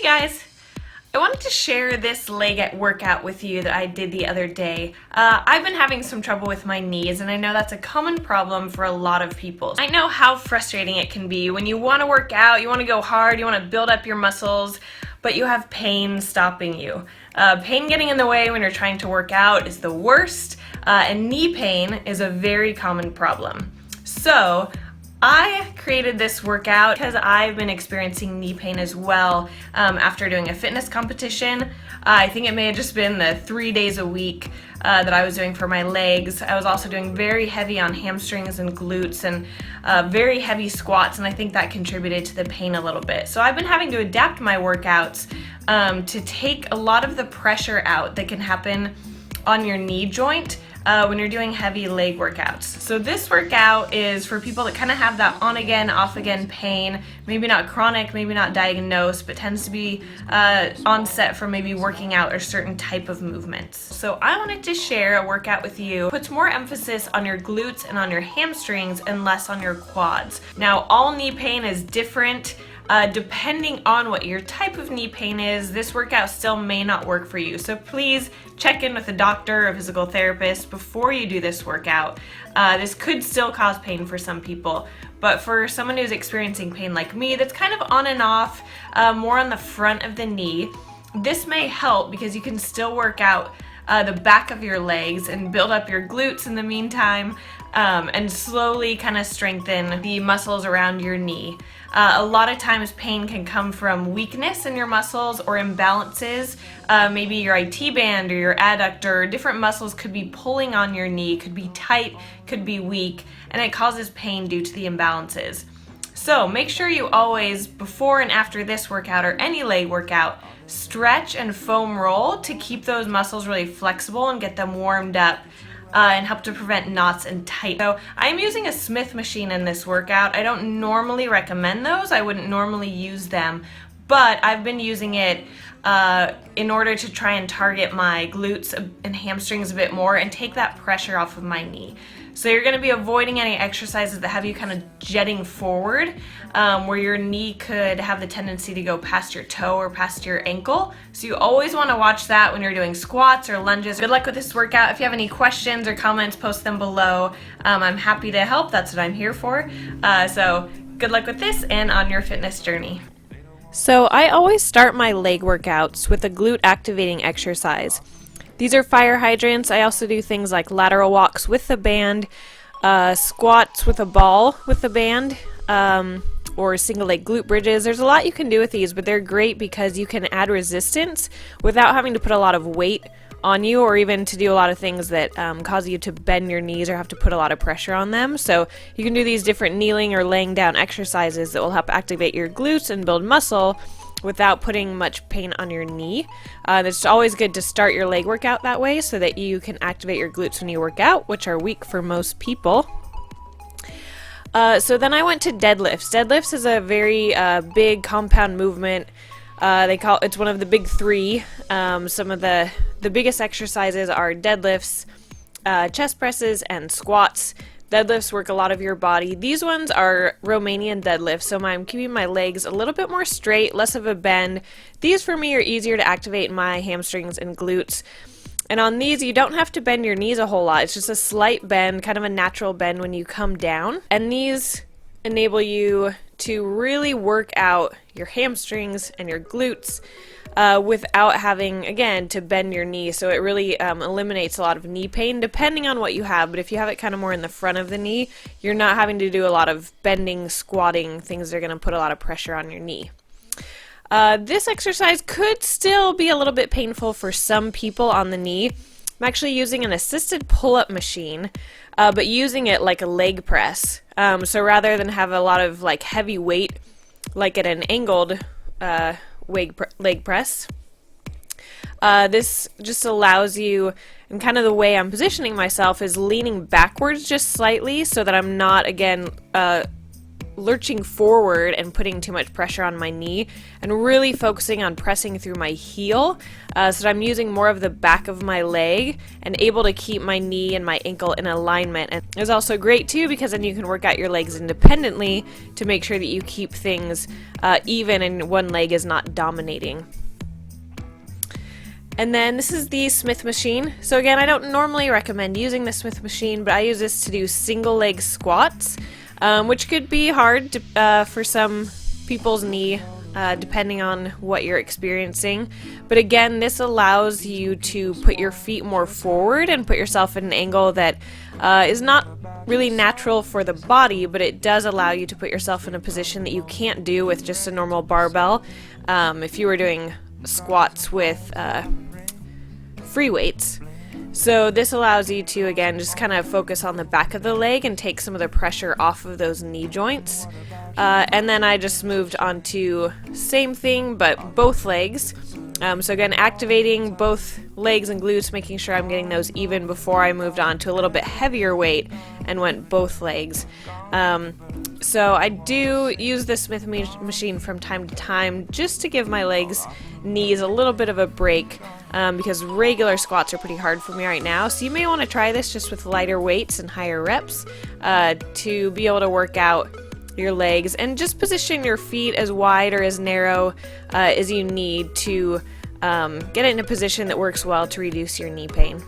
guys, I wanted to share this leg workout with you that I did the other day. I've been having some trouble with my knees, and I know that's a common problem for a lot of people. I know how frustrating it can be when you want to work out, you want to go hard, you want to build up your muscles, but you have pain stopping you. Pain getting in the way when you're trying to work out is the worst, and knee pain is a very common problem. So I created this workout because I've been experiencing knee pain as well after doing a fitness competition. I think it may have just been the 3 days a week that I was doing for my legs. I was also doing very heavy on hamstrings and glutes and very heavy squats, and I think that contributed to the pain a little bit. So I've been having to adapt my workouts to take a lot of the pressure out that can happen on your knee joint when you're doing heavy leg workouts. So this workout is for people that kind of have that on again, off again pain, maybe not chronic, maybe not diagnosed, but tends to be onset from maybe working out or certain type of movements. So I wanted to share a workout with you, puts more emphasis on your glutes and on your hamstrings and less on your quads. Now, all knee pain is different. Depending on what your type of knee pain is, this workout still may not work for you. So please check in with a doctor or physical therapist before you do this workout. This could still cause pain for some people, but for someone who's experiencing pain like me, that's kind of on and off, more on the front of the knee, this may help because you can still work out the back of your legs and build up your glutes in the meantime, and slowly kind of strengthen the muscles around your knee. A lot of times pain can come from weakness in your muscles or imbalances. Maybe your IT band or your adductor, different muscles could be pulling on your knee, could be tight, could be weak, and it causes pain due to the imbalances. So make sure you always, before and after this workout or any leg workout, stretch and foam roll to keep those muscles really flexible and get them warmed up and help to prevent knots and tight. So I'm using a Smith machine in this workout. I don't normally recommend those. I wouldn't normally use them, but I've been using it in order to try and target my glutes and hamstrings a bit more and take that pressure off of my knee. So you're going to be avoiding any exercises that have you kind of jetting forward, where your knee could have the tendency to go past your toe or past your ankle. So you always want to watch that when you're doing squats or lunges. Good luck with this workout. If you have any questions or comments, post them below. I'm happy to help. That's what I'm here for. So good luck with this and on your fitness journey. So I always start my leg workouts with a glute activating exercise. These are fire hydrants. I also do things like lateral walks with the band, squats with a ball with the band, or single leg glute bridges. There's a lot you can do with these, but they're great because you can add resistance without having to put a lot of weight on you or even to do a lot of things that cause you to bend your knees or have to put a lot of pressure on them. So you can do these different kneeling or laying down exercises that will help activate your glutes and build muscle without putting much pain on your knee. It's always good to start your leg workout that way so that you can activate your glutes when you work out, which are weak for most people. So then I went to deadlifts. Deadlifts is a very big compound movement. It's one of the big three. Some of the biggest exercises are deadlifts, chest presses, and squats. Deadlifts work a lot of your body. These ones are Romanian deadlifts, so I'm keeping my legs a little bit more straight, less of a bend. These for me are easier to activate my hamstrings and glutes. And on these, you don't have to bend your knees a whole lot. It's just a slight bend, kind of a natural bend when you come down. And these enable you to really work out your hamstrings and your glutes without having, again, to bend your knee. So it really eliminates a lot of knee pain depending on what you have. But if you have it kind of more in the front of the knee, you're not having to do a lot of bending, squatting, things that are going to put a lot of pressure on your knee. This exercise could still be a little bit painful for some people on the knee. I'm actually using an assisted pull-up machine, but using it like a leg press. So rather than have a lot of like heavy weight, like at an angled leg press, this just allows you, and kind of the way I'm positioning myself is leaning backwards just slightly so that I'm not, again, lurching forward and putting too much pressure on my knee, and really focusing on pressing through my heel, so that I'm using more of the back of my leg and able to keep my knee and my ankle in alignment. And it's also great too because then you can work out your legs independently to make sure that you keep things even and one leg is not dominating. And then this is the Smith machine. So again, I don't normally recommend using the Smith machine, but I use this to do single leg squats, which could be hard to, for some people's knee, depending on what you're experiencing. But again, this allows you to put your feet more forward and put yourself at an angle that is not really natural for the body, but it does allow you to put yourself in a position that you can't do with just a normal barbell. If you were doing squats with free weights. So this allows you to, again, just kind of focus on the back of the leg and take some of the pressure off of those knee joints. And then I just moved on to same thing, but both legs. So again, activating both legs and glutes, making sure I'm getting those even before I moved on to a little bit heavier weight and went both legs. So I do use the Smith machine from time to time just to give my legs, knees a little bit of a break, because regular squats are pretty hard for me right now. So you may want to try this just with lighter weights and higher reps to be able to work out your legs and just position your feet as wide or as narrow as you need to get it in a position that works well to reduce your knee pain.